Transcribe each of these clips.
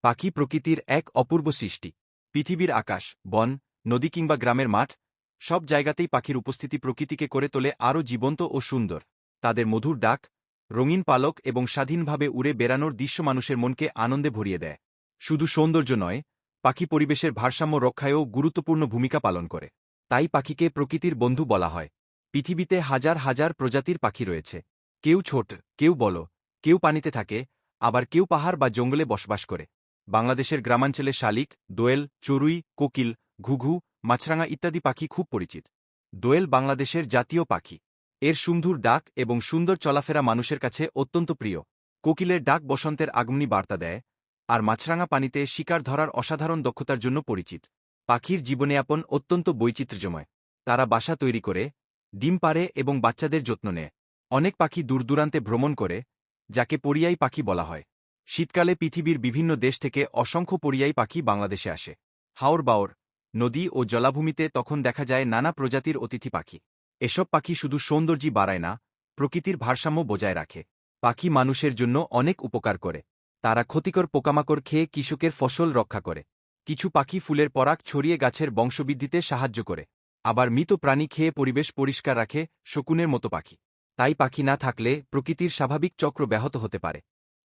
পাখি প্রকৃতির এক অপূর্ব সৃষ্টি। পৃথিবীর আকাশ, বন, নদী কিংবা গ্রামের মাঠ, সব জায়গাতেই পাখির উপস্থিতি প্রকৃতিকে করে তোলে আরও জীবন্ত ও সুন্দর। তাদের মধুর ডাক, রঙিন পালক এবং স্বাধীনভাবে উড়ে বেড়ানোর দৃশ্য মানুষের মনকে আনন্দে ভরিয়ে দেয়। শুধু সৌন্দর্য নয়, পাখি পরিবেশের ভারসাম্য রক্ষায়ও গুরুত্বপূর্ণ ভূমিকা পালন করে। তাই পাখিকে প্রকৃতির বন্ধু বলা হয়। পৃথিবীতে হাজার হাজার প্রজাতির পাখি রয়েছে। কেউ ছোট, কেউ বড়, কেউ পানিতে থাকে, আবার কেউ পাহাড় বা জঙ্গলে বসবাস করে। বাংলাদেশের গ্রামাঞ্চলে শালিক, দোয়েল, চড়ুই, কোকিল, ঘুঘু, মাছরাঙা ইত্যাদি পাখি খুব পরিচিত। দোয়েল বাংলাদেশের জাতীয় পাখি। এর সুমধুর ডাক এবং সুন্দর চলাফেরা মানুষের কাছে অত্যন্ত প্রিয়। কোকিলের ডাক বসন্তের আগমনী বার্তা দেয়, আর মাছরাঙা পানিতে শিকার ধরার অসাধারণ দক্ষতার জন্য পরিচিত। পাখির জীবনযাপন অত্যন্ত বৈচিত্র্যময়। তারা বাসা তৈরি করে, ডিম পাড়ে এবং বাচ্চাদের যত্ন নেয়। অনেক পাখি দূরদূরান্তে ভ্রমণ করে, যাকে পরিযায়ী পাখি বলা হয়। শীতকালে পৃথিবীর বিভিন্ন দেশ থেকে অসংখ্য পরিযায়ী পাখি বাংলাদেশে আসে। হাওর-বাওর, নদী ও জলাভূমিতে তখন দেখা যায় নানা প্রজাতির অতিথি পাখি। এসব পাখি শুধু সৌন্দর্যই বাড়ায় না, প্রকৃতির ভারসাম্য বজায় রাখে। পাখি মানুষের জন্য অনেক উপকার করে। তারা ক্ষতিকর পোকামাকড় খেয়ে কৃষকের ফসল রক্ষা করে। কিছু পাখি ফুলের পরাগ ছড়িয়ে গাছের বংশবৃদ্ধিতে সাহায্য করে। আবার মৃত প্রাণী খেয়ে পরিবেশ পরিষ্কার রাখে, শকুনের মতো পাখি। তাই পাখি না থাকলে প্রকৃতির স্বাভাবিক চক্র ব্যাহত হতে পারে।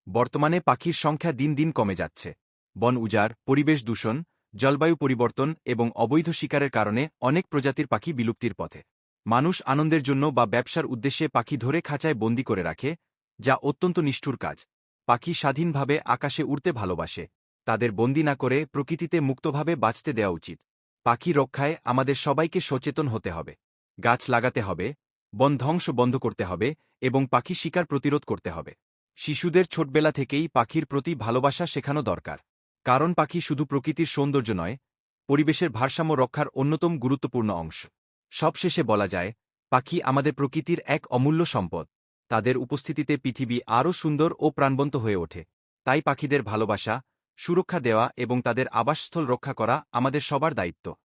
বর্তমানে পাখির সংখ্যা দিন দিন কমে যাচ্ছে। বন উজাড়, পরিবেশ দূষণ, জলবায়ু পরিবর্তন এবং অবৈধ শিকারের কারণে অনেক প্রজাতির পাখি বিলুপ্তির পথে। মানুষ আনন্দের জন্য বা ব্যবসার উদ্দেশ্যে পাখি ধরে খাঁচায় বন্দি করে রাখে, যা অত্যন্ত নিষ্ঠুর কাজ। পাখি স্বাধীনভাবে আকাশে উড়তে ভালোবাসে। তাদের বন্দি না করে প্রকৃতিতে মুক্তভাবে বাঁচতে দেওয়া উচিত। পাখি রক্ষায় আমাদের সবাইকে সচেতন হতে হবে। গাছ লাগাতে হবে, বন ধ্বংস বন্ধ করতে হবে এবং পাখি শিকার প্রতিরোধ করতে হবে। শিশুদের ছোটবেলা থেকেই পাখির প্রতি ভালোবাসা শেখানো দরকার। কারণ পাখি শুধু প্রকৃতির সৌন্দর্য নয়, পরিবেশের ভারসাম্য রক্ষার অন্যতম গুরুত্বপূর্ণ অংশ। সবশেষে বলা যায়, পাখি আমাদের প্রকৃতির এক অমূল্য সম্পদ। তাদের উপস্থিতিতে পৃথিবী আরও সুন্দর ও প্রাণবন্ত হয়ে ওঠে। তাই পাখিদের ভালোবাসা, সুরক্ষা দেওয়া এবং তাদের আবাসস্থল রক্ষা করা আমাদের সবার দায়িত্ব।